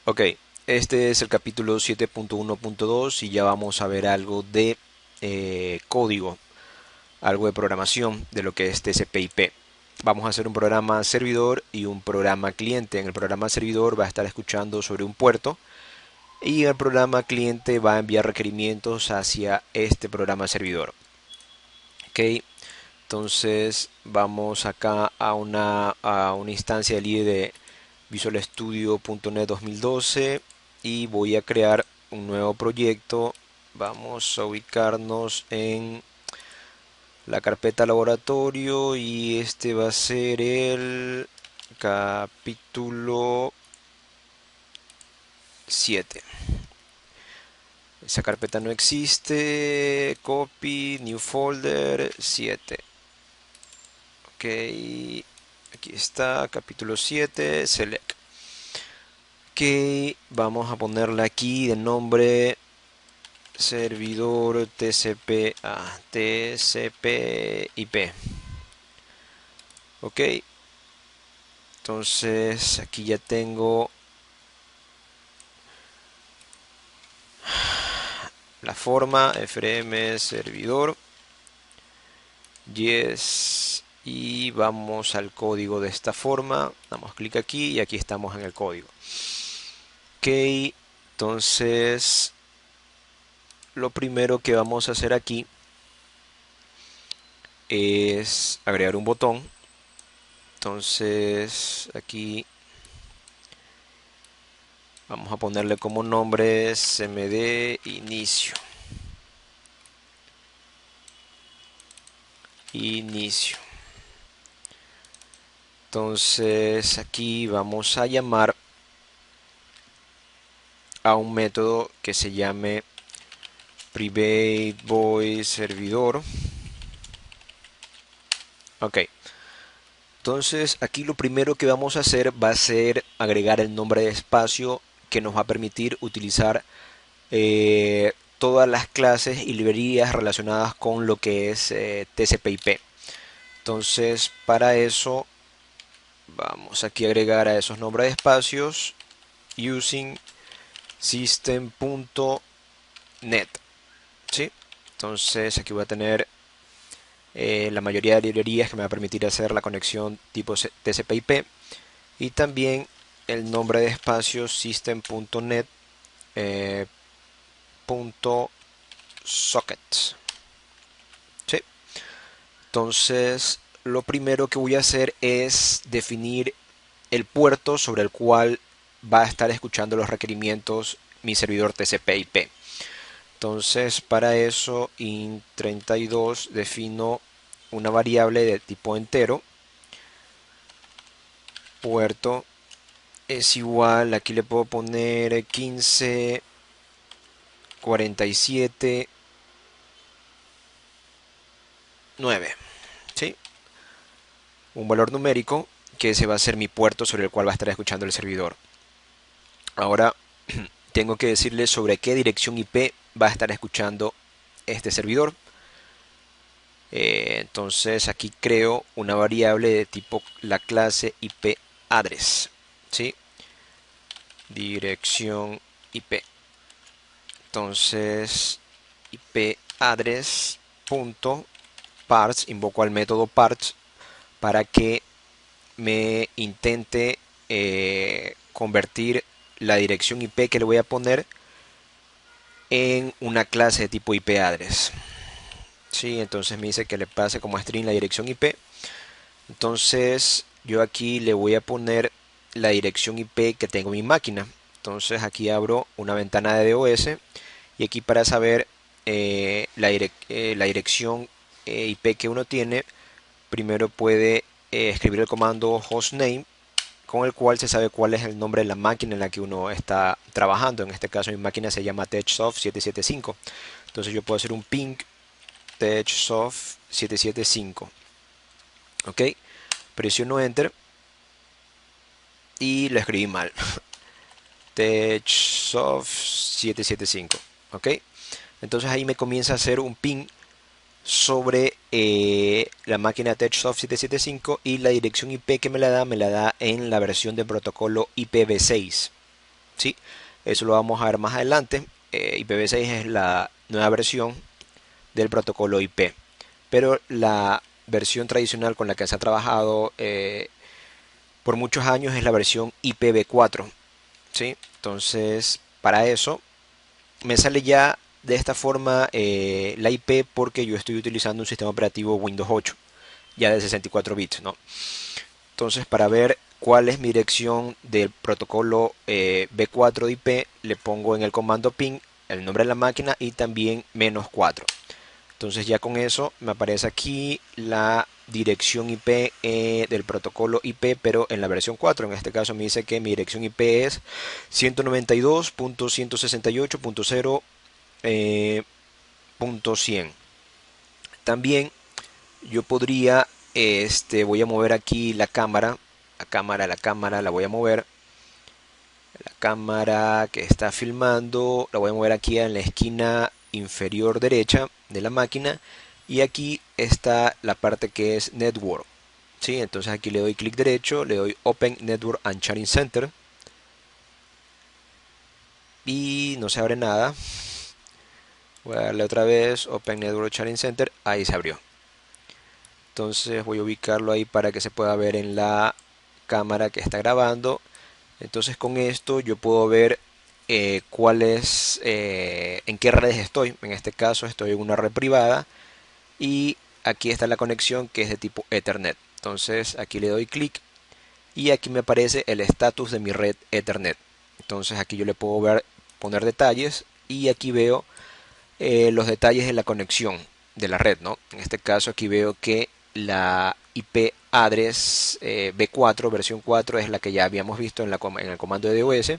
Ok, este es el capítulo 7.1.2 y ya vamos a ver algo de código, algo de programación de lo que es TCP/IP. Vamos a hacer un programa servidor y un programa cliente. En el programa servidor va a estar escuchando sobre un puerto y el programa cliente va a enviar requerimientos hacia este programa servidor. Ok, entonces vamos acá a una instancia del IDE de Visual Studio.NET 2012 y voy a crear un nuevo proyecto. Vamos a ubicarnos en la carpeta laboratorio y este va a ser el capítulo 7. Esa carpeta no existe. Copy, new folder 7. Ok, aquí está, capítulo 7, select. Ok, vamos a ponerle aquí de nombre servidor TCP, TCP/IP. Ok, entonces aquí ya tengo la forma frm servidor yes y vamos al código de esta forma. Damos clic aquí y aquí estamos en el código. Ok, entonces lo primero que vamos a hacer aquí es agregar un botón. Entonces aquí vamos a ponerle como nombre cmd inicio. Inicio. Entonces aquí vamos a llamar a un método que se llame private void servidor. Ok. Entonces aquí lo primero que vamos a hacer va a ser agregar el nombre de espacio que nos va a permitir utilizar todas las clases y librerías relacionadas con lo que es TCP/IP. Entonces para eso vamos aquí a agregar a esos nombres de espacios using system.net. ¿Sí? Entonces aquí voy a tener la mayoría de librerías que me va a permitir hacer la conexión tipo TCP/IP y también el nombre de espacio system.net punto sockets. ¿Sí? Entonces lo primero que voy a hacer es definir el puerto sobre el cual va a estar escuchando los requerimientos mi servidor TCP/IP. Entonces para eso int32 defino una variable de tipo entero. Puerto es igual, aquí le puedo poner 15 47 9. ¿Sí? Un valor numérico que ese va a ser mi puerto sobre el cual va a estar escuchando el servidor. Ahora tengo que decirle sobre qué dirección IP va a estar escuchando este servidor. Entonces aquí creo una variable de tipo la clase IP address. ¿Sí? Dirección IP. Entonces IP address punto parts, invoco al método parts para que me intente convertir la dirección IP que le voy a poner en una clase de tipo IP address. Sí, entonces me dice que le pase como string la dirección IP. Entonces yo aquí le voy a poner la dirección IP que tengo en mi máquina. Entonces aquí abro una ventana de DOS y aquí para saber la dirección IP que uno tiene, primero puede escribir el comando hostname con el cual se sabe cuál es el nombre de la máquina en la que uno está trabajando. En este caso mi máquina se llama TechSoft 775. Entonces yo puedo hacer un ping TechSoft 775. Ok, presiono enter y lo escribí mal. TechSoft 775. Ok, entonces ahí me comienza a hacer un ping sobre la máquina TechSoft 775 y la dirección IP que me la da en la versión de protocolo IPv6. ¿sí? Eso lo vamos a ver más adelante. IPv6 es la nueva versión del protocolo IP, pero la versión tradicional con la que se ha trabajado por muchos años es la versión IPv4, ¿sí? Entonces, para eso me sale ya de esta forma la IP porque yo estoy utilizando un sistema operativo Windows 8, ya de 64 bits, ¿no? Entonces, para ver cuál es mi dirección del protocolo B4 de IP, le pongo en el comando ping el nombre de la máquina y también -4. Entonces ya con eso me aparece aquí la dirección IP del protocolo IP, pero en la versión 4. En este caso me dice que mi dirección IP es 192.168.0.100. También yo podría, voy a mover aquí la cámara la voy a mover. La cámara que está filmando la voy a mover aquí en la esquina inferior derecha de la máquina y aquí está la parte que es Network. ¿Sí? Entonces aquí le doy clic derecho, le doy Open Network and Sharing Center y no se abre nada. Voy a darle otra vez Open Network Sharing Center, ahí se abrió. Entonces voy a ubicarlo ahí para que se pueda ver en la cámara que está grabando. Entonces con esto yo puedo ver en qué redes estoy. En este caso estoy en una red privada y aquí está la conexión que es de tipo Ethernet. Entonces aquí le doy clic y aquí me aparece el estatus de mi red Ethernet. Entonces aquí yo le puedo ver, poner detalles y aquí veo los detalles de la conexión de la red, ¿no? En este caso aquí veo que la IP address B4 versión 4 es la que ya habíamos visto en el comando de DOS.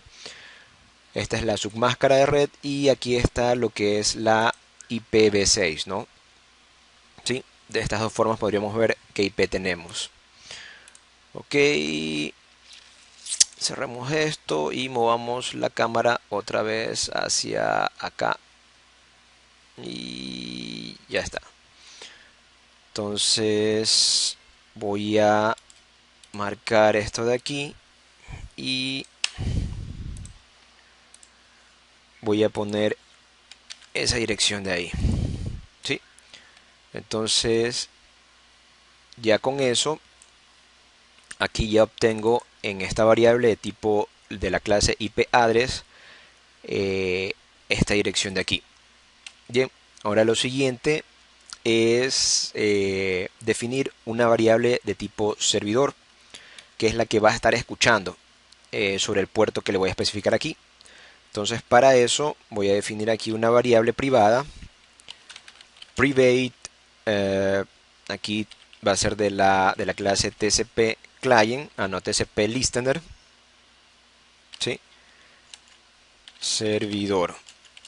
Esta es la submáscara de red y aquí está lo que es la IPv6, ¿no? ¿Sí? De estas dos formas podríamos ver qué IP tenemos. Ok, cerremos esto y movamos la cámara otra vez hacia acá y ya está. Entonces voy a marcar esto de aquí y voy a poner esa dirección de ahí. ¿Sí? Entonces ya con eso aquí ya obtengo en esta variable de tipo de la clase IP address eh, esta dirección de aquí. Bien, ahora lo siguiente es definir una variable de tipo servidor, que es la que va a estar escuchando sobre el puerto que le voy a especificar aquí. Entonces para eso voy a definir aquí una variable privada, private, eh, aquí va a ser de la clase TCP client, no, TCP listener, ¿sí? Servidor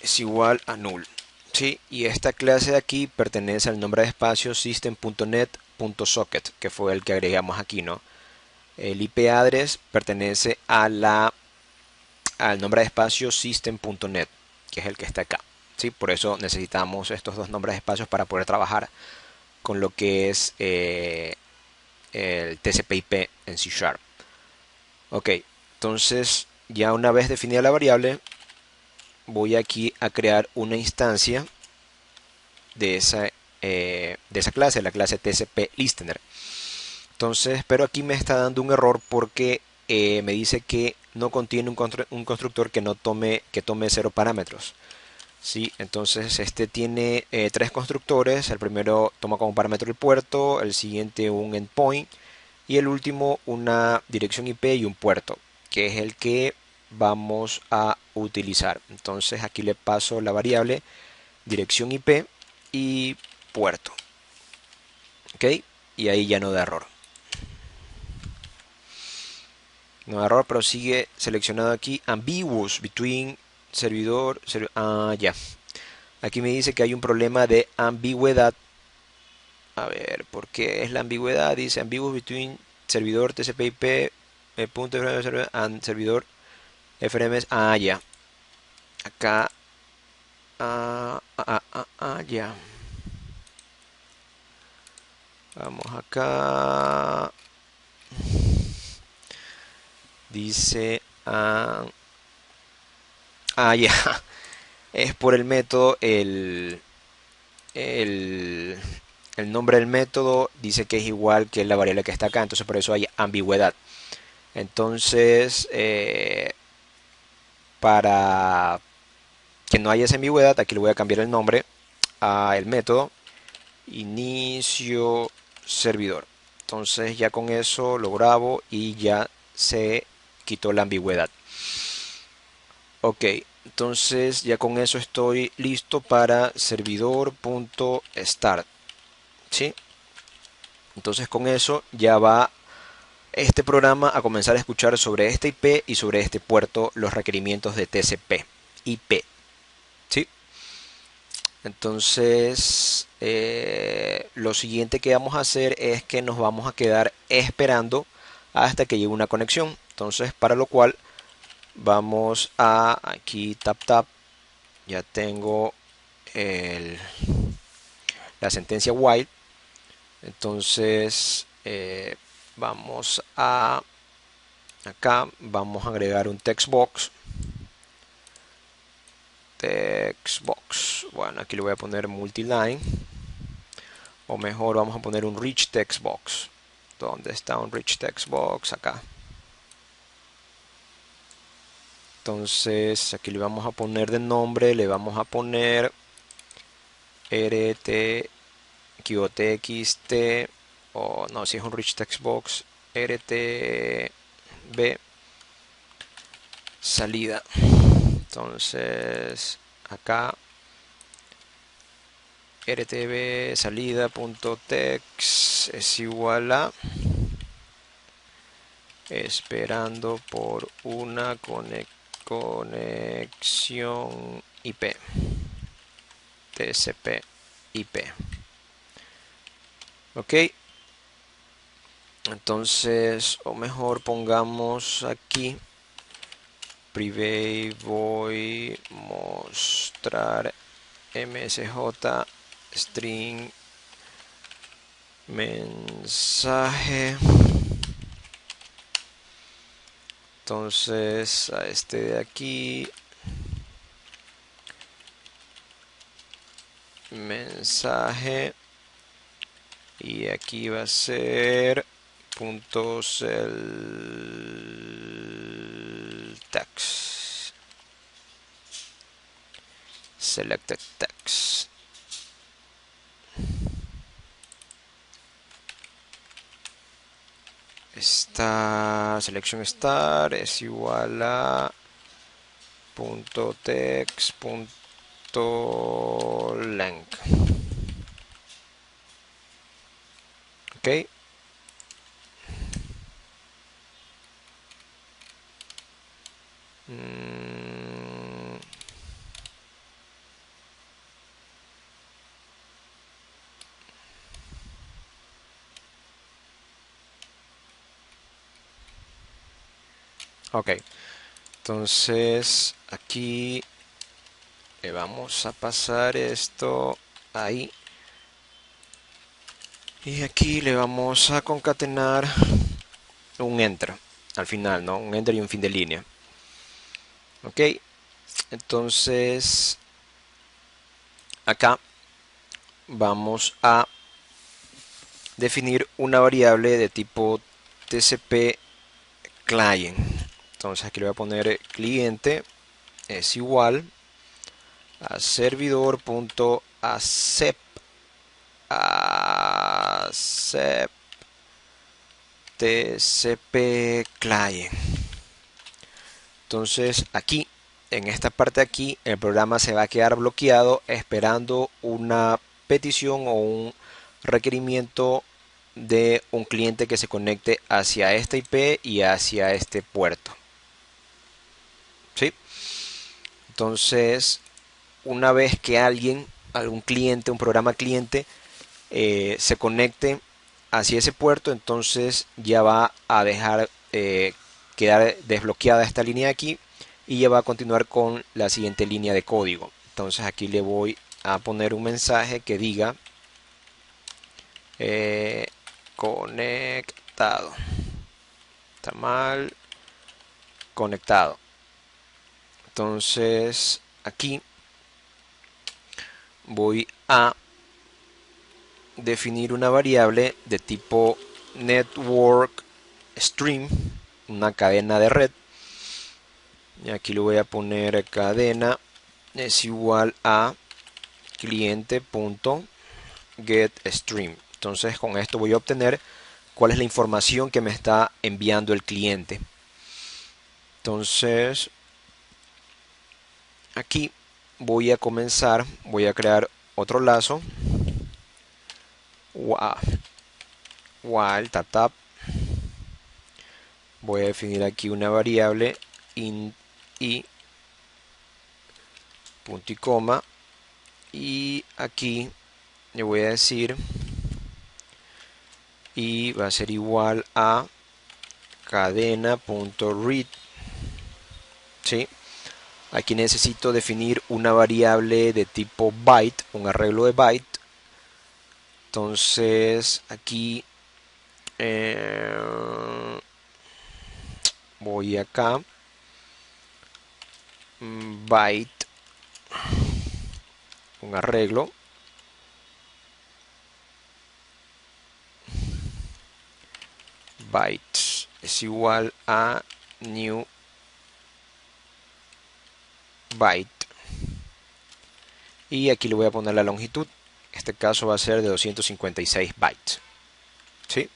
es igual a null, ¿sí? Y esta clase de aquí pertenece al nombre de espacio system.net.socket, que fue el que agregamos aquí, ¿no? El IP address pertenece al nombre de espacio system.net, que es el que está acá, ¿sí? Por eso necesitamos estos dos nombres de espacios para poder trabajar con lo que es el TCP/IP en C Sharp. Ok, entonces ya una vez definida la variable, voy aquí a crear una instancia de esa clase, la clase TCP listener. Entonces, pero aquí me está dando un error porque me dice que no contiene un constructor que tome 0 parámetros. ¿Sí? Entonces este tiene tres constructores. El primero toma como parámetro el puerto, el siguiente un endpoint y el último una dirección IP y un puerto, que es el que vamos a utilizar. Entonces aquí le paso la variable dirección IP y puerto. ¿Ok? Y ahí ya no da error. No da error, pero sigue seleccionado aquí ambiguous between ya. Aquí me dice que hay un problema de ambigüedad. A ver, ¿por qué es la ambigüedad? Dice ambiguous between servidor TCP/IP punto server and servidor FRMS. Ya. Acá. Ya. Vamos acá. Dice Ah, ya. Es por el método, el, el nombre del método dice que es igual que la variable que está acá, entonces por eso hay ambigüedad. Entonces, para que no haya esa ambigüedad, aquí le voy a cambiar el nombre a el método inicio servidor. Entonces ya con eso lo grabo y ya se quitó la ambigüedad. Ok, entonces ya con eso estoy listo para servidor.start. ¿Sí? Entonces con eso ya va este programa a comenzar a escuchar sobre este IP y sobre este puerto los requerimientos de TCP IP. ¿Sí? Entonces, lo siguiente que vamos a hacer es que nos vamos a quedar esperando hasta que llegue una conexión. Entonces, para lo cual vamos a aquí tap tap. Ya tengo el- la sentencia while. Entonces, vamos a acá, vamos a agregar un text box. Text box. Bueno, aquí le voy a poner multiline. O mejor vamos a poner un rich text box. ¿Dónde está un rich text box? Acá. Entonces aquí le vamos a poner de nombre, le vamos a poner rt txt o no, si es un rich text box, rtb salida. Entonces acá rtb salida.text es igual a esperando por una conexión IP, TCP IP. Ok, entonces, o mejor pongamos aquí private voy mostrar msj string mensaje. Entonces a este de aquí mensaje y aquí va a ser puntos el text selected text. Esta selection star es igual a punto text punto length. Ok, mm, ok, entonces aquí le vamos a pasar esto ahí y aquí le vamos a concatenar un enter al final, ¿no? Un enter y un fin de línea. Ok, entonces acá vamos a definir una variable de tipo TCP client. Entonces aquí le voy a poner cliente es igual a servidor.accept accept TCP client. Entonces aquí, en esta parte de aquí, el programa se va a quedar bloqueado esperando una petición o un requerimiento de un cliente que se conecte hacia esta IP y hacia este puerto. ¿Sí? Entonces, una vez que alguien, algún cliente, un programa cliente, se conecte hacia ese puerto, entonces ya va a dejar quedar desbloqueada esta línea de aquí y ya va a continuar con la siguiente línea de código. Entonces aquí le voy a poner un mensaje que diga conectado. Está mal conectado. Entonces aquí voy a definir una variable de tipo network stream, una cadena de red. Y aquí le voy a poner cadena es igual a cliente.getStream. Entonces con esto voy a obtener cuál es la información que me está enviando el cliente. Entonces aquí voy a comenzar, voy a crear otro lazo while tap. Voy a definir aquí una variable int i punto y coma, y aquí le voy a decir y va a ser igual a cadena.read. ¿Sí? Aquí necesito definir una variable de tipo byte, un arreglo de byte. Entonces aquí voy acá, byte, un arreglo, bytes es igual a new byte, y aquí le voy a poner la longitud. En este caso va a ser de 256 bytes. ¿Sí?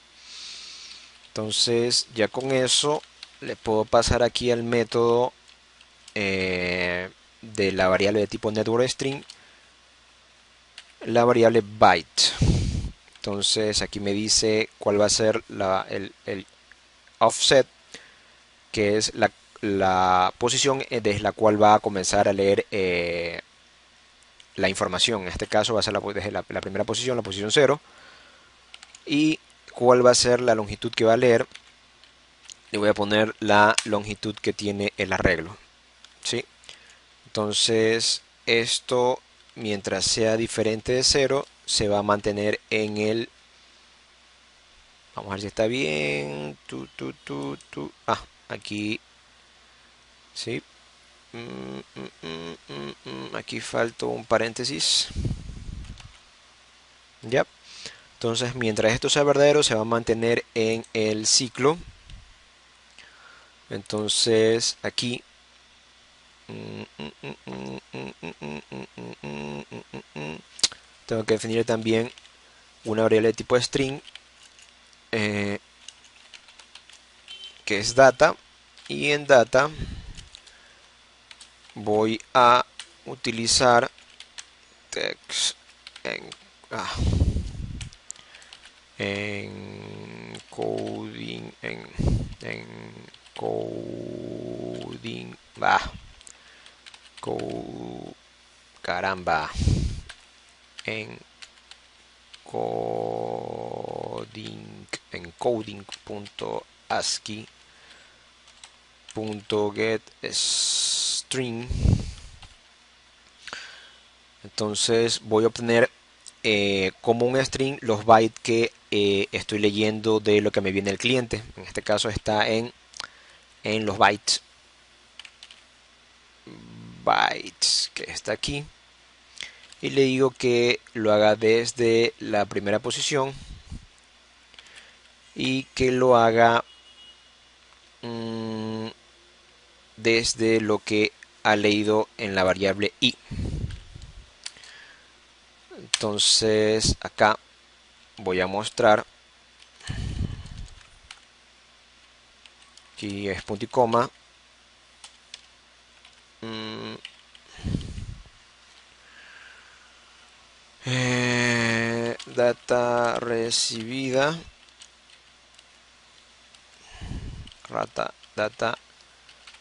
Entonces ya con eso le puedo pasar aquí al método de la variable de tipo network string la variable byte. Entonces aquí me dice cuál va a ser el offset, que es la posición desde la cual va a comenzar a leer la información. En este caso va a ser desde la primera posición, la posición 0. Y cuál va a ser la longitud que va a leer. Le voy a poner la longitud que tiene el arreglo. ¿Sí? Entonces esto, mientras sea diferente de 0, se va a mantener en el... Vamos a ver si está bien. Aquí. Sí. Aquí falta un paréntesis. Ya. Entonces, mientras esto sea verdadero, se va a mantener en el ciclo. Entonces, aquí tengo que definir también una variable de tipo string que es data, y en data voy a utilizar text encoding encoding caramba, encoding.ascii.getString. Entonces voy a obtener como un string los bytes que estoy leyendo de lo que me viene el cliente. En este caso está en los bytes que está aquí, y le digo que lo haga desde la primera posición y que lo haga desde lo que ha leído en la variable i. Entonces acá voy a mostrar, aquí es punto y coma, data recibida, data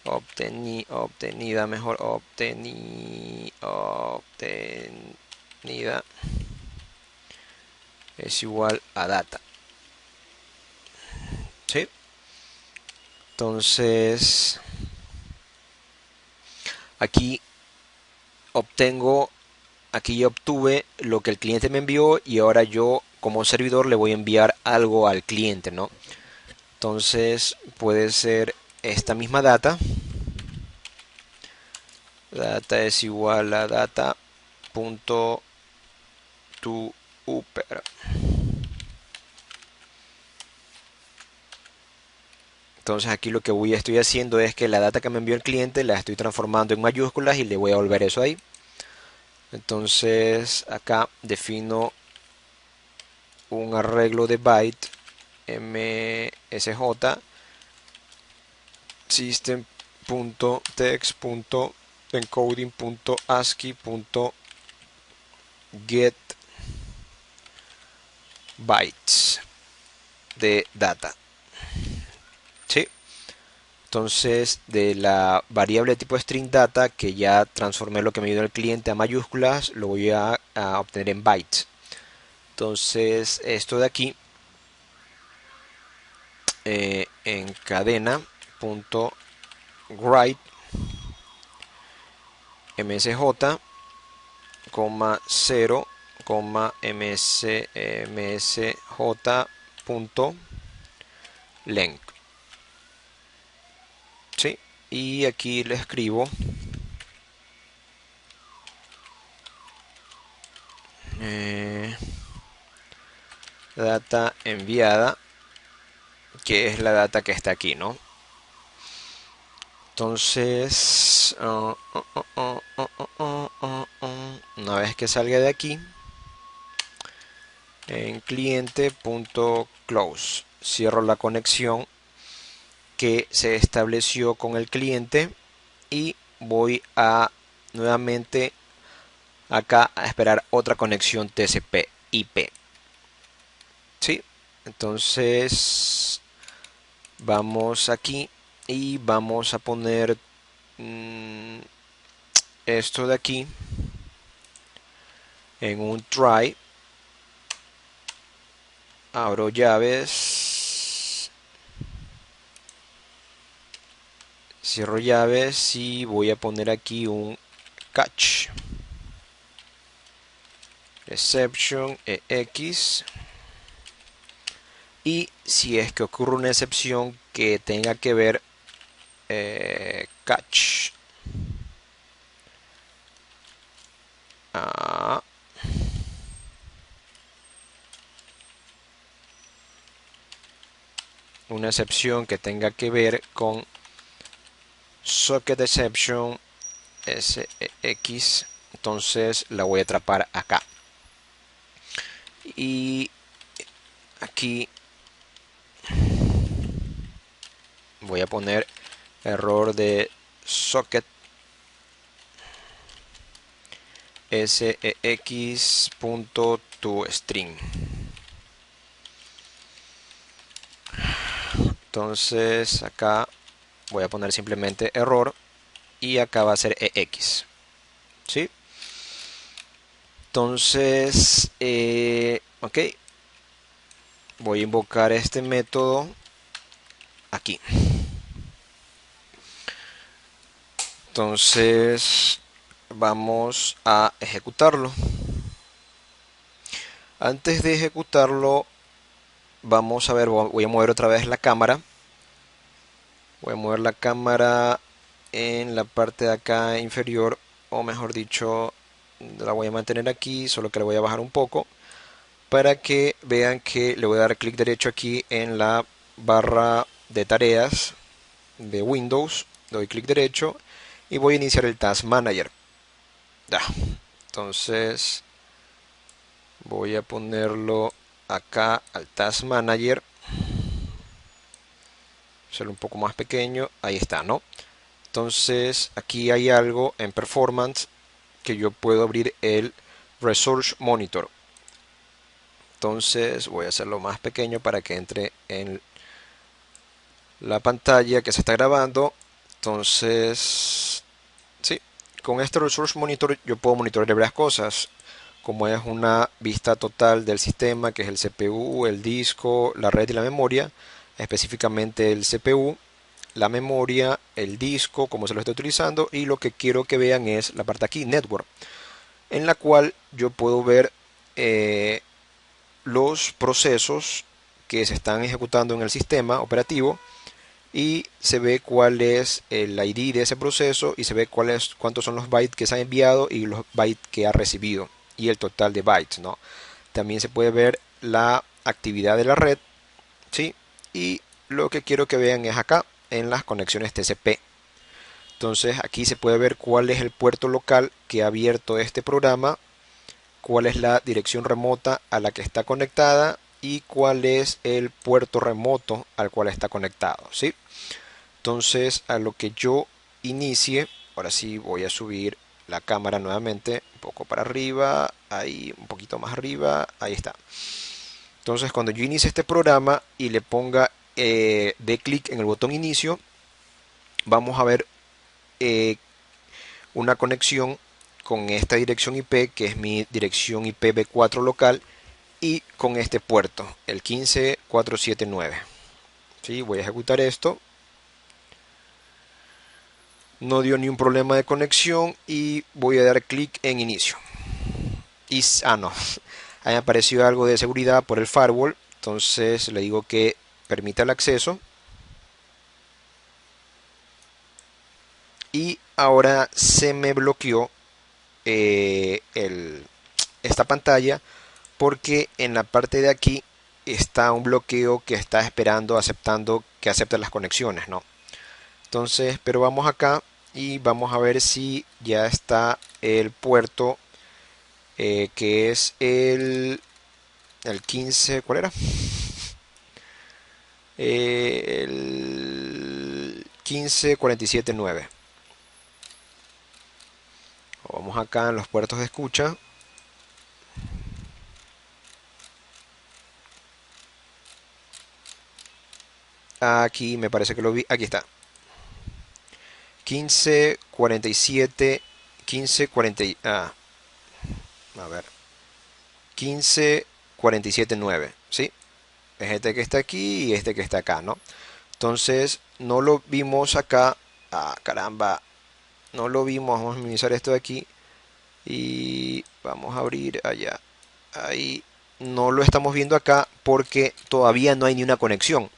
obtenida, mejor obtenida es igual a data. ¿Sí? Entonces aquí aquí ya obtuve lo que el cliente me envió, y ahora yo como servidor le voy a enviar algo al cliente, ¿no? Entonces puede ser esta misma data, Data es igual a data.toUper. Entonces aquí lo que estoy haciendo es que la data que me envió el cliente la estoy transformando en mayúsculas y le voy a volver eso ahí. Entonces acá defino un arreglo de byte msj system.text.encoding.ascii.get bytes de data. ¿Sí? Entonces, de la variable de tipo string data, que ya transformé lo que me dio el cliente a mayúsculas, lo voy a obtener en bytes. Entonces, esto de aquí, en cadena.write msj, 0, msj.length. ¿Sí? Y aquí le escribo data enviada, que es la data que está aquí, ¿no? Entonces, una vez que salga de aquí, en cliente.close, cierro la conexión que se estableció con el cliente y voy a nuevamente acá a esperar otra conexión TCP/IP. ¿Sí? Entonces vamos aquí y vamos a poner esto de aquí en un try. Abro llaves, cierro llaves y voy a poner aquí un catch exception ex. Y si es que ocurre una excepción que tenga que ver catch una excepción que tenga que ver con socket exception SX, entonces la voy a atrapar acá. Y aquí voy a poner error de socket sex.toString. Entonces acá voy a poner simplemente error y acá va a ser ex. ¿Sí? Entonces, ok, voy a invocar este método aquí. Entonces, vamos a ejecutarlo. Antes de ejecutarlo, vamos a ver, voy a mover otra vez la cámara. Voy a mover la cámara en la parte de acá inferior, o mejor dicho, la voy a mantener aquí, solo que la voy a bajar un poco para que vean que le voy a dar clic derecho aquí en la barra de tareas de Windows, doy clic derecho y voy a iniciar el Task Manager. Ya. Entonces voy a ponerlo acá al Task Manager, hacerlo un poco más pequeño, ahí está, ¿no? Entonces aquí hay algo en Performance que yo puedo abrir el Resource Monitor. Entonces voy a hacerlo más pequeño para que entre en la pantalla que se está grabando. Entonces, sí, con este Resource Monitor yo puedo monitorear varias cosas, como es una vista total del sistema, que es el CPU, el disco, la red y la memoria, específicamente el CPU, la memoria, el disco, cómo se lo está utilizando, y lo que quiero que vean es la parte aquí, Network, en la cual yo puedo ver los procesos que se están ejecutando en el sistema operativo y se ve cuál es el ID de ese proceso y se ve cuántos son los bytes que se ha enviado y los bytes que ha recibido y el total de bytes, ¿no? También se puede ver la actividad de la red, ¿sí? Y lo que quiero que vean es acá en las conexiones TCP. Entonces aquí se puede ver cuál es el puerto local que ha abierto este programa, cuál es la dirección remota a la que está conectada y cuál es el puerto remoto al cual está conectado, ¿sí? Entonces a lo que yo inicie, ahora sí voy a subir la cámara nuevamente un poco para arriba, ahí un poquito más arriba, ahí está. Entonces cuando yo inicie este programa y le ponga de clic en el botón inicio, vamos a ver eh, una conexión con esta dirección IP, que es mi dirección IPv4 local, y con este puerto, el 15479. ¿Sí? Voy a ejecutar esto. No dio ni un problema de conexión y voy a dar clic en inicio. Y, no, ahí me apareció algo de seguridad por el firewall. Entonces le digo que permita el acceso. Y ahora se me bloqueó esta pantalla porque en la parte de aquí está un bloqueo que está esperando, aceptando que acepte las conexiones, ¿no? Entonces, pero vamos acá y vamos a ver si ya está el puerto que es el 15, ¿cuál era? El 15479. Vamos acá en los puertos de escucha. Aquí me parece que lo vi. Aquí está. 1547. 1540. A ver. 15479. ¿Sí? Es este que está aquí y este que está acá, ¿no? Entonces, no lo vimos acá. Caramba. No lo vimos. Vamos a minimizar esto de aquí. Y vamos a abrir allá. Ahí no lo estamos viendo acá porque todavía no hay ni una conexión.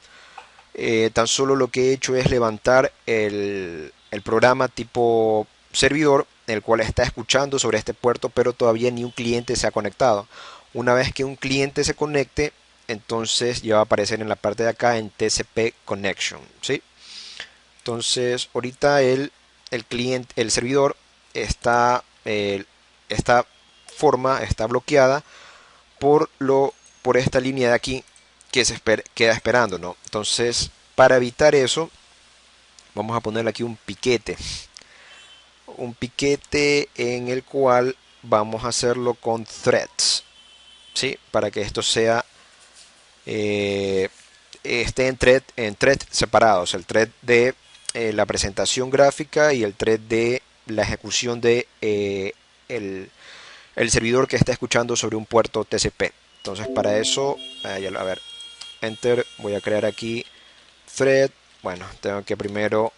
Tan solo lo que he hecho es levantar el programa tipo servidor, el cual está escuchando sobre este puerto, pero todavía ni un cliente se ha conectado. Una vez que un cliente se conecte, entonces ya va a aparecer en la parte de acá en TCP Connection, ¿sí? Entonces ahorita el cliente, el servidor está, esta forma está bloqueada por esta línea de aquí que queda esperando, ¿no? Entonces, para evitar eso, vamos a ponerle aquí un piquete en el cual vamos a hacerlo con threads, ¿sí? Para que esto sea esté en thread separados, el thread de la presentación gráfica y el thread de la ejecución de el servidor que está escuchando sobre un puerto TCP. Entonces para eso, a ver, enter, voy a crear aquí thread. Bueno, tengo que primero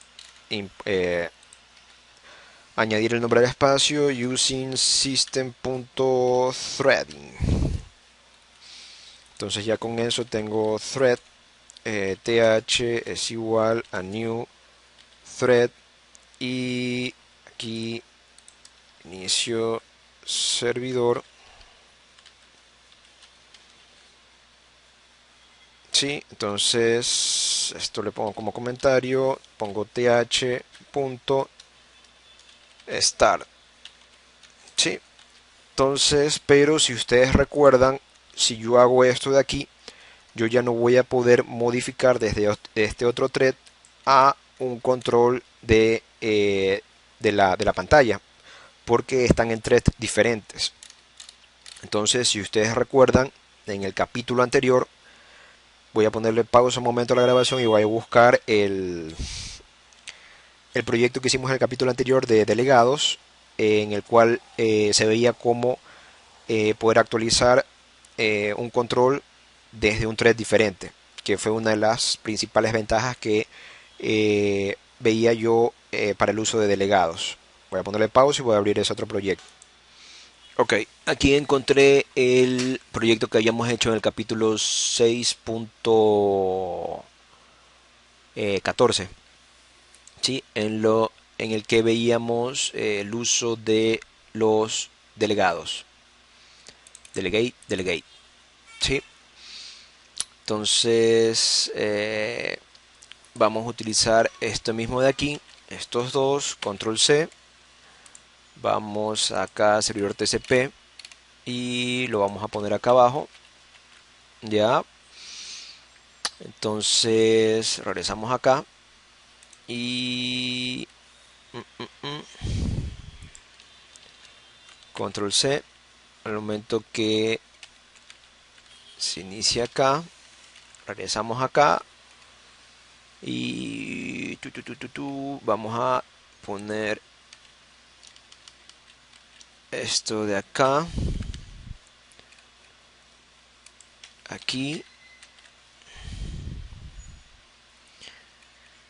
añadir el nombre del espacio using system.threading. Entonces ya con eso tengo thread, th es igual a new thread y aquí inicio servidor. Sí, entonces esto le pongo como comentario, pongo th.start. Sí, entonces, pero si ustedes recuerdan, si yo hago esto de aquí, yo ya no voy a poder modificar desde este otro thread a un control de la pantalla, porque están en threads diferentes. Entonces, si ustedes recuerdan, en el capítulo anterior, voy a ponerle pausa un momento a la grabación y voy a buscar el proyecto que hicimos en el capítulo anterior de delegados, en el cual se veía cómo poder actualizar un control desde un thread diferente, que fue una de las principales ventajas que veía yo para el uso de delegados. Voy a ponerle pausa y voy a abrir ese otro proyecto. Ok, aquí encontré el proyecto que habíamos hecho en el capítulo 6. 14, ¿sí? En el que veíamos el uso de los delegados. Delegate, delegate, ¿sí? Entonces, vamos a utilizar esto mismo de aquí, estos dos, control C. Vamos acá a servidor TCP y lo vamos a poner acá abajo. Ya, entonces regresamos acá y control C. Al momento que se inicia acá, regresamos acá y vamos a poner esto de acá, aquí,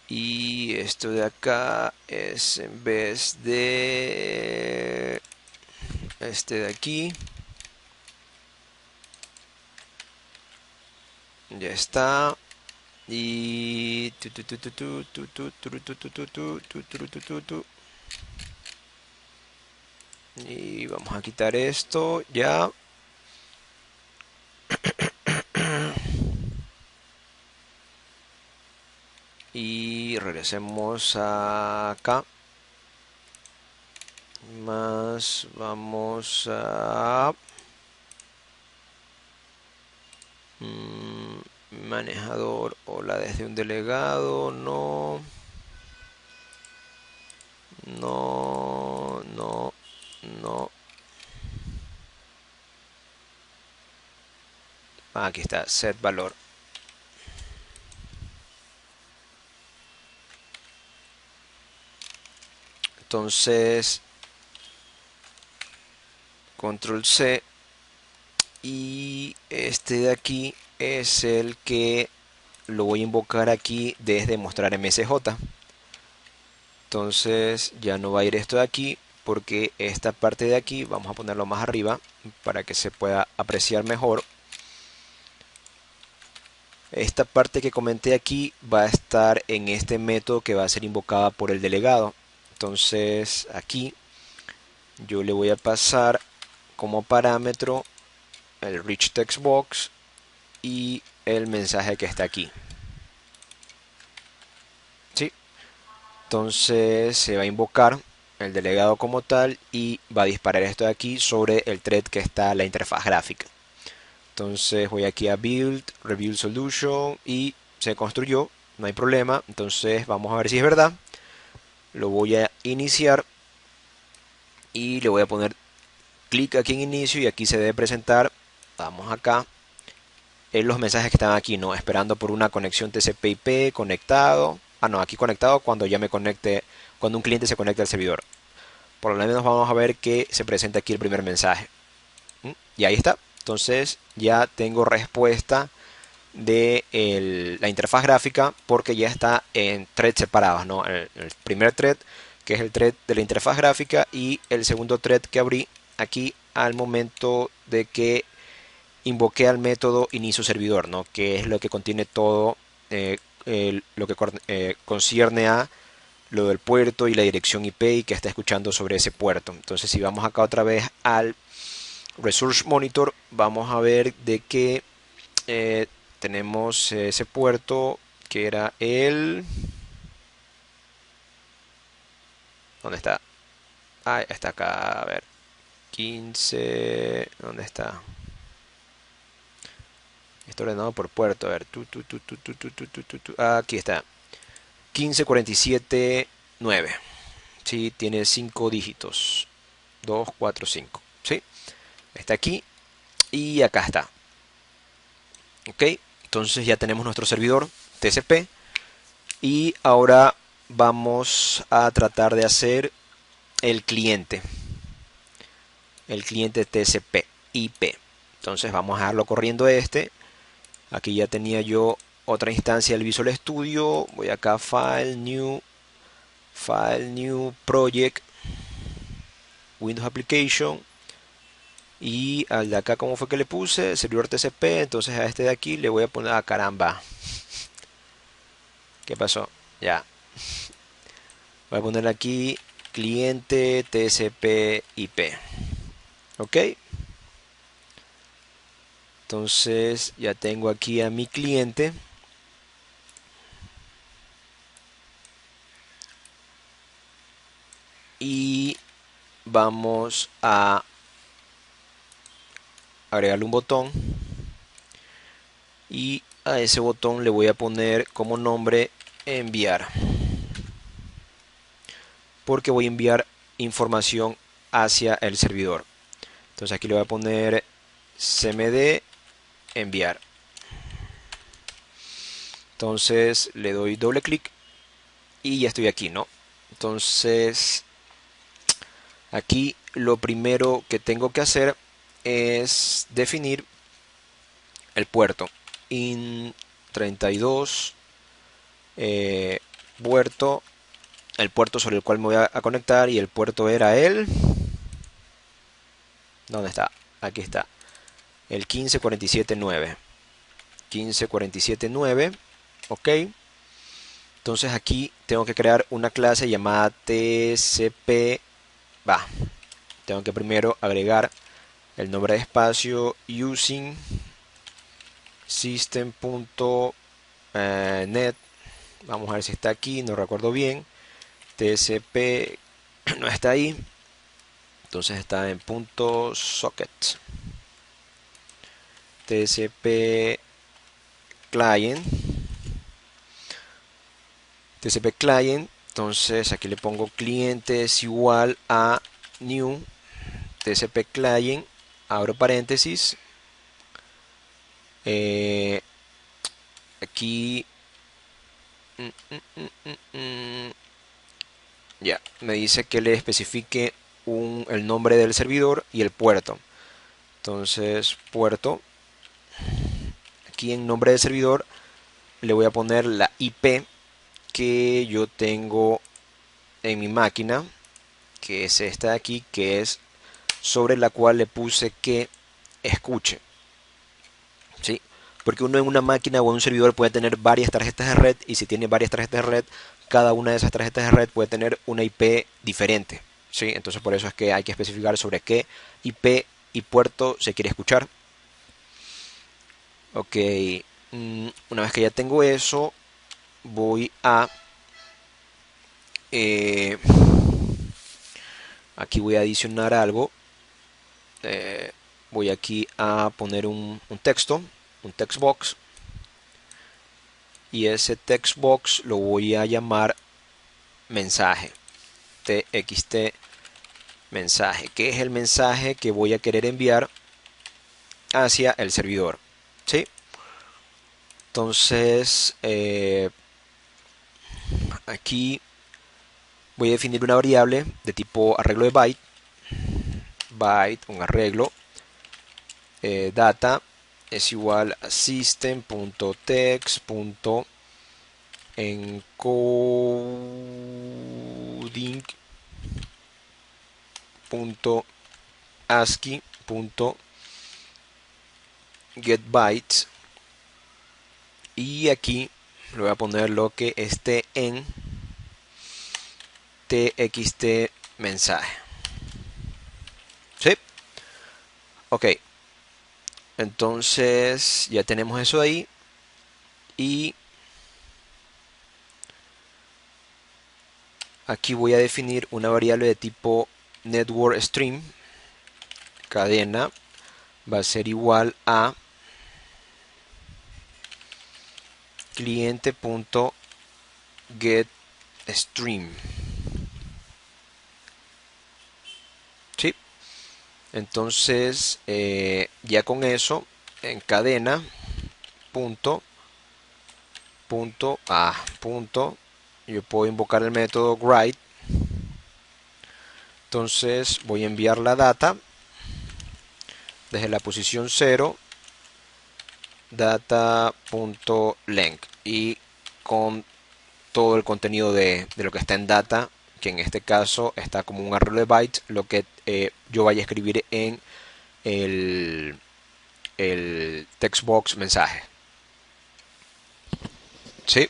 y esto de acá es en vez de este de aquí. Ya está. Y y vamos a quitar esto ya. Y regresemos acá. Más vamos a manejador. Hola, desde un delegado. No. No. No. No. Aquí está, set valor. Entonces, control C. Y este de aquí es el que lo voy a invocar aquí desde mostrar MSJ. Entonces ya no va a ir esto de aquí, porque esta parte de aquí vamos a ponerlo más arriba para que se pueda apreciar mejor. Esta parte que comenté aquí va a estar en este método que va a ser invocada por el delegado. Entonces aquí yo le voy a pasar como parámetro el rich text box y el mensaje que está aquí. ¿Sí? Entonces se va a invocar el delegado como tal y va a disparar esto de aquí sobre el thread que está en la interfaz gráfica. Entonces voy aquí a build, review solution y se construyó, no hay problema. Entonces vamos a ver si es verdad. Lo voy a iniciar y le voy a poner clic aquí en inicio y aquí se debe presentar. Vamos acá en los mensajes que están aquí, ¿no? Esperando por una conexión TCP/IP conectado. Ah, no, aquí conectado cuando ya me conecte, cuando un cliente se conecte al servidor. Por lo menos vamos a ver que se presenta aquí el primer mensaje. Y ahí está. Entonces ya tengo respuesta de la interfaz gráfica porque ya está en threads separados, ¿no? El primer thread, que es el thread de la interfaz gráfica, y el segundo thread que abrí aquí al momento de que invoqué al método inicio servidor, ¿no? Que es lo que contiene todo lo que concierne a lo del puerto y la dirección IP y que está escuchando sobre ese puerto. Entonces, si vamos acá otra vez al Resource Monitor, vamos a ver de que tenemos ese puerto que era el... ¿Dónde está? Ah, está acá, a ver. 15... ¿Dónde está? Está ordenado por puerto, a ver. Aquí está. 15479. Sí, tiene 5 dígitos. 2, 4, 5. ¿Sí? Está aquí y acá está. Ok, entonces ya tenemos nuestro servidor TCP y ahora vamos a tratar de hacer el cliente TCP IP. Entonces vamos a dejarlo corriendo este. Aquí ya tenía yo otra instancia del Visual Studio. Voy acá File New Project, Windows Application, y al de acá, ¿cómo fue que le puse? Servidor TCP. Entonces a este de aquí le voy a poner, caramba, ¿Qué pasó? Ya. Voy a poner aquí cliente TCP IP. Ok. Entonces ya tengo aquí a mi cliente. Y vamos a agregarle un botón. Y a ese botón le voy a poner como nombre enviar. Porque voy a enviar información hacia el servidor. Entonces aquí le voy a poner cmd enviar. Entonces le doy doble clic y ya estoy aquí, ¿no? Entonces aquí lo primero que tengo que hacer es definir el puerto in 32 puerto, el puerto sobre el cual me voy a conectar, y el puerto era el, ¿dónde está? Aquí está, el 15479. 15479. Ok. Entonces aquí tengo que crear una clase llamada tcp. Tengo que primero agregar el nombre de espacio using system.net. Vamos a ver si está aquí, no recuerdo bien. TCP no está ahí, entonces está en punto socket. TCP client. TCP client. Entonces aquí le pongo cliente es igual a new TCP client, abro paréntesis. Aquí ya me dice que le especifique el nombre del servidor y el puerto. Entonces puerto, aquí en nombre del servidor le voy a poner la IP que yo tengo en mi máquina, que es esta de aquí, que es sobre la cual le puse que escuche. ¿Sí? Porque uno en una máquina o en un servidor puede tener varias tarjetas de red, y si tiene varias tarjetas de red, cada una de esas tarjetas de red puede tener una IP diferente. ¿Sí? Entonces por eso es que hay que especificar sobre qué IP y puerto se quiere escuchar. Ok, una vez que ya tengo eso, voy a eh, aquí voy a adicionar algo. Voy aquí a poner un texto, un text box, y ese text box lo voy a llamar mensaje, txt mensaje, que es el mensaje que voy a querer enviar hacia el servidor. ¿Sí? Entonces aquí voy a definir una variable de tipo arreglo de byte, un arreglo, data es igual a system.text.encoding.ascii.getBytes, y aquí le voy a poner lo que esté en txt mensaje. ¿Sí? Ok, entonces ya tenemos eso ahí, y aquí voy a definir una variable de tipo network stream, cadena, va a ser igual a cliente.getStream. ¿Sí? Entonces ya con eso, en cadena punto, yo puedo invocar el método write. Entonces voy a enviar la data desde la posición 0, data.length, y con todo el contenido de lo que está en data, que en este caso está como un arreglo de bytes, lo que yo vaya a escribir en el text box mensaje. ¿Sí?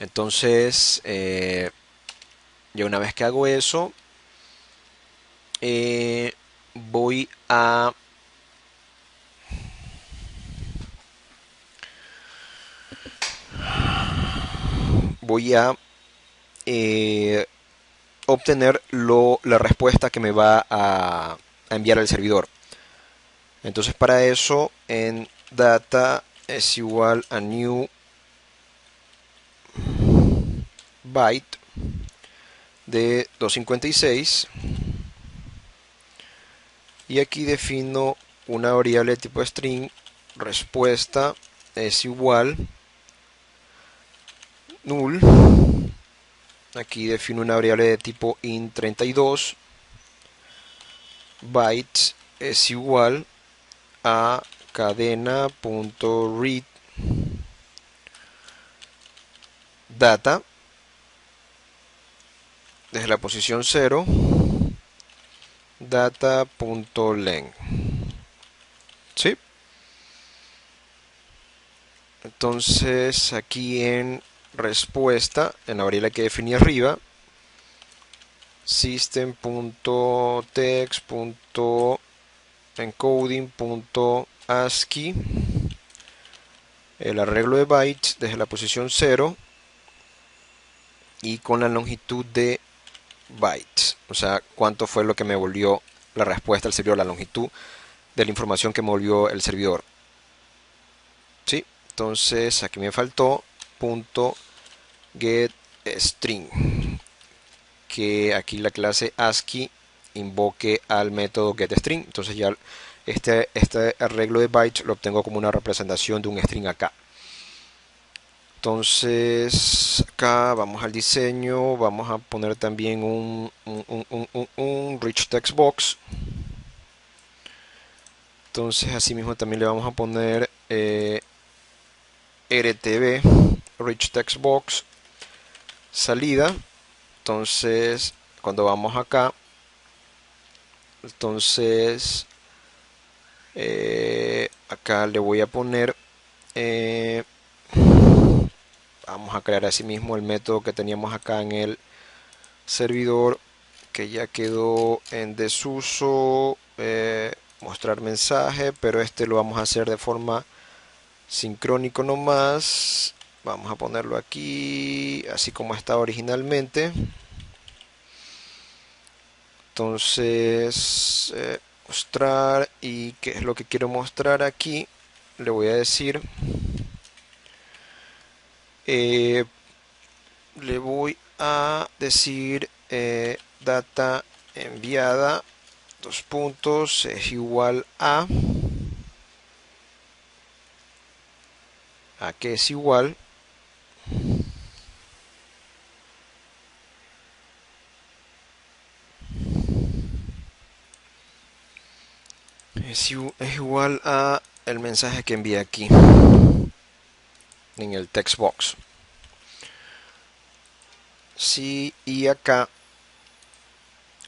Entonces, ya una vez que hago eso, eh, voy a voy a eh, obtener la respuesta que me va a enviar el servidor. Entonces para eso en data es igual a new byte de 256 y aquí defino una variable de tipo string. Respuesta es igual null. Aquí defino una variable de tipo int32. Bytes es igual a cadena.read data desde la posición 0 data.len. ¿Sí? Entonces aquí en respuesta, en la variable que definí arriba, system.text.encoding.ascii, el arreglo de bytes desde la posición 0 y con la longitud de bytes, o sea, cuánto fue lo que me volvió la respuesta al servidor, la longitud de la información que me volvió el servidor. ¿Sí? Entonces aquí me faltó punto get string, que aquí la clase ASCII invoque al método getString. Entonces ya este arreglo de bytes lo obtengo como una representación de un string acá. Entonces acá vamos al diseño, vamos a poner también un rich text box. Entonces así mismo también le vamos a poner RTB, rich text box, salida. Entonces cuando vamos acá, entonces acá le voy a poner vamos a crear así mismo el método que teníamos acá en el servidor, que ya quedó en desuso, mostrar mensaje, pero este lo vamos a hacer de forma sincrónico nomás. Vamos a ponerlo aquí así como está originalmente. Entonces mostrar, y qué es lo que quiero mostrar aquí, le voy a decir le voy a decir data enviada, dos puntos, es igual a que es igual es igual a el mensaje que envié aquí en el text box. Sí, y acá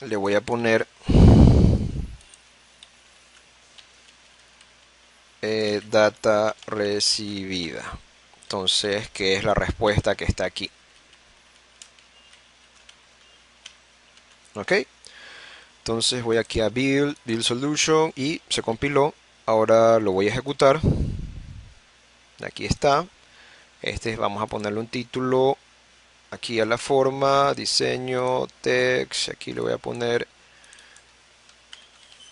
le voy a poner data recibida. Entonces, que es la respuesta que está aquí. ¿Ok? Entonces voy aquí a build solution y se compiló. Ahora lo voy a ejecutar. Aquí está. Vamos a ponerle un título aquí a la forma, diseño, text. Aquí le voy a poner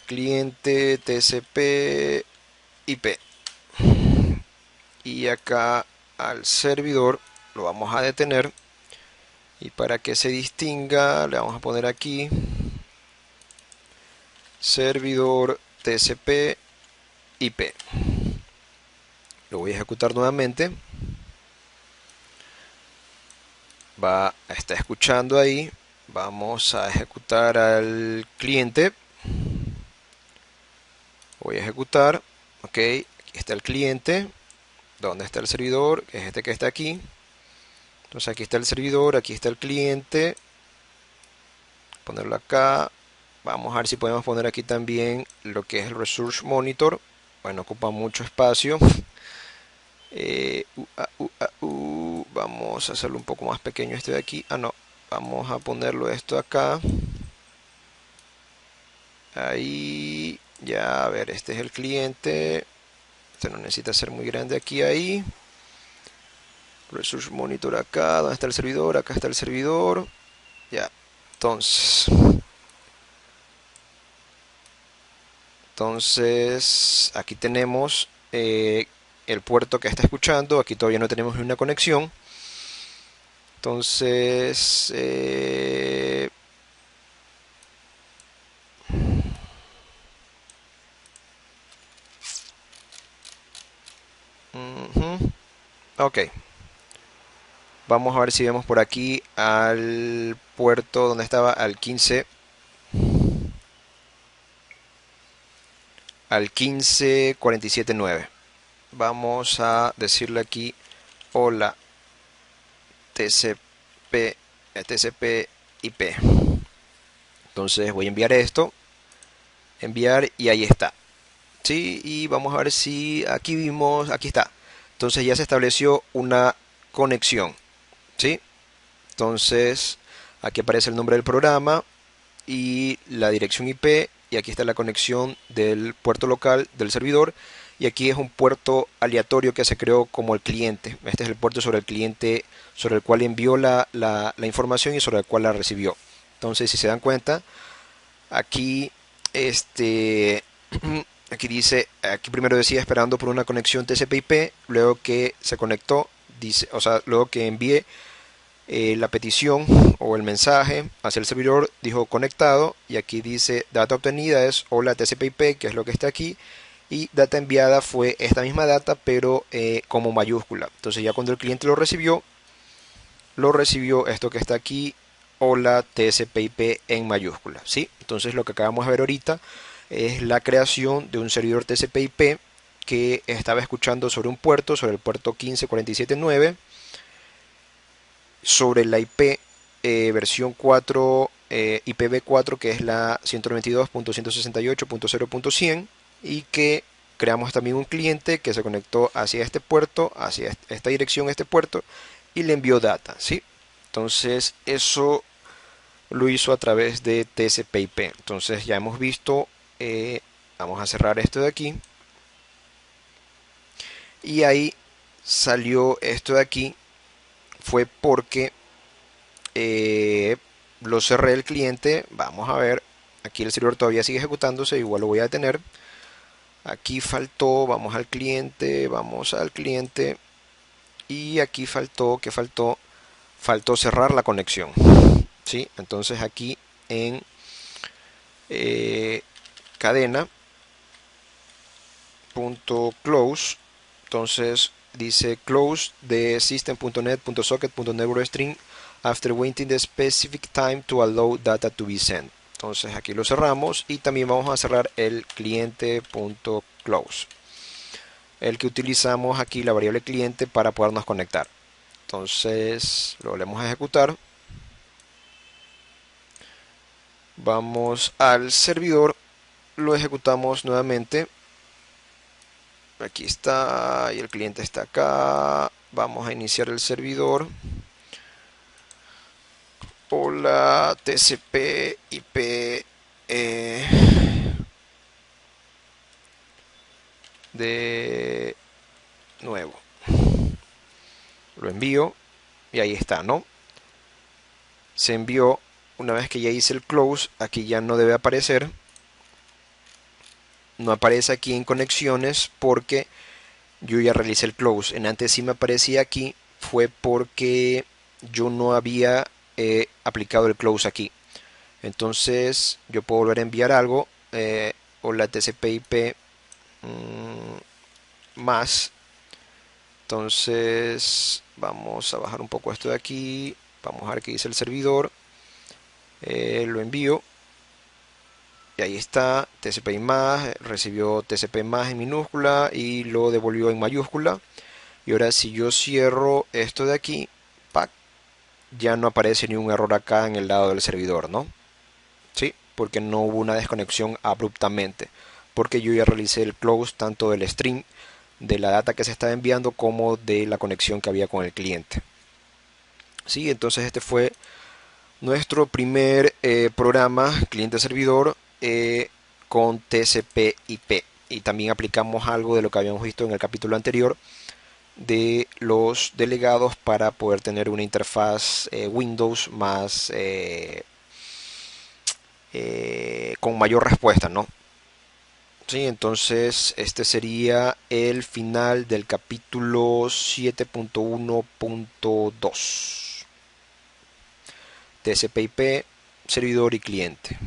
cliente, TCP, IP. Y acá al servidor lo vamos a detener. Y para que se distinga, le vamos a poner aquí servidor TCP IP. Lo voy a ejecutar nuevamente. Está escuchando ahí. Vamos a ejecutar al cliente. Voy a ejecutar. Ok, aquí está el cliente. ¿Dónde está el servidor? Es este que está aquí. Entonces aquí está el servidor, aquí está el cliente. Ponerlo acá. Vamos a ver si podemos poner aquí también lo que es el Resource Monitor. Bueno, ocupa mucho espacio. Vamos a hacerlo un poco más pequeño este de aquí. Ah, no. Vamos a ponerlo esto acá. Ahí. Ya, a ver, este es el cliente. Este no necesita ser muy grande aquí, ahí. Resource Monitor acá. ¿Dónde está el servidor? Acá está el servidor. Ya. Entonces, aquí tenemos el puerto que está escuchando. Aquí todavía no tenemos ni una conexión. Entonces, ujú, ok. Vamos a ver si vemos por aquí al puerto donde estaba al 15.47.9. Vamos a decirle aquí hola TCP, TCP IP. Entonces voy a enviar esto, enviar y ahí está. Sí, y vamos a ver si aquí vimos, aquí está. Entonces ya se estableció una conexión, ¿sí? Entonces aquí aparece el nombre del programa y la dirección IP y aquí está la conexión del puerto local del servidor y aquí es un puerto aleatorio que se creó como el cliente. Este es el puerto sobre el cliente sobre el cual envió la información y sobre el cual la recibió. Entonces si se dan cuenta aquí este aquí dice, aquí primero decía esperando por una conexión TCP/IP, luego que se conectó, dice, o sea, luego que envié la petición o el mensaje hacia el servidor dijo conectado y aquí dice data obtenida es hola TCP/IP, que es lo que está aquí, y data enviada fue esta misma data pero como mayúscula. Entonces ya cuando el cliente lo recibió esto que está aquí, hola TCP/IP en mayúscula, ¿sí? Entonces lo que acabamos de ver ahorita es la creación de un servidor TCP/IP que estaba escuchando sobre un puerto, sobre el puerto 15.47.9, sobre la IP versión 4, IPv4, que es la 192.168.0.100, y que creamos también un cliente que se conectó hacia este puerto, hacia esta dirección, este puerto, y le envió data, ¿sí? Entonces eso lo hizo a través de TCP/IP. Entonces ya hemos visto, vamos a cerrar esto de aquí, y ahí salió esto de aquí, fue porque eh, lo cerré el cliente. Vamos a ver, aquí el servidor todavía sigue ejecutándose, igual lo voy a detener. Aquí faltó, vamos al cliente y aquí faltó, ¿qué faltó? Faltó cerrar la conexión, ¿sí? Entonces aquí en eh, cadena.close, entonces dice close de system.net.socket.networkstring after waiting the specific time to allow data to be sent. Entonces aquí lo cerramos y también vamos a cerrar el cliente.close, el que utilizamos aquí, la variable cliente, para podernos conectar. Entonces lo volvemos a ejecutar. Vamos al servidor, lo ejecutamos nuevamente. Aquí está y el cliente está acá. Vamos a iniciar el servidor. Hola TCP IP de nuevo. Lo envío y ahí está, ¿no? Se envió. Una vez que ya hice el close, aquí ya no debe aparecer. No aparece aquí en conexiones porque yo ya realicé el close. En antes sí me aparecía aquí, fue porque yo no había aplicado el close aquí. Entonces yo puedo volver a enviar algo, o la TCP/IP más. Entonces vamos a bajar un poco esto de aquí, vamos a ver qué dice el servidor, lo envío y ahí está, TCP más, recibió TCP más en minúscula y lo devolvió en mayúscula. Y ahora si yo cierro esto de aquí, ¡pac!, ya no aparece ni un error acá en el lado del servidor, ¿no? ¿Sí? Porque no hubo una desconexión abruptamente, porque yo ya realicé el close tanto del string de la data que se estaba enviando como de la conexión que había con el cliente. Sí, entonces este fue nuestro primer programa cliente-servidor con TCP/IP. Y también aplicamos algo de lo que habíamos visto en el capítulo anterior de los delegados para poder tener una interfaz Windows más con mayor respuesta, ¿no? Sí, entonces este sería el final del capítulo 7.1.2. TCP/IP, servidor y cliente.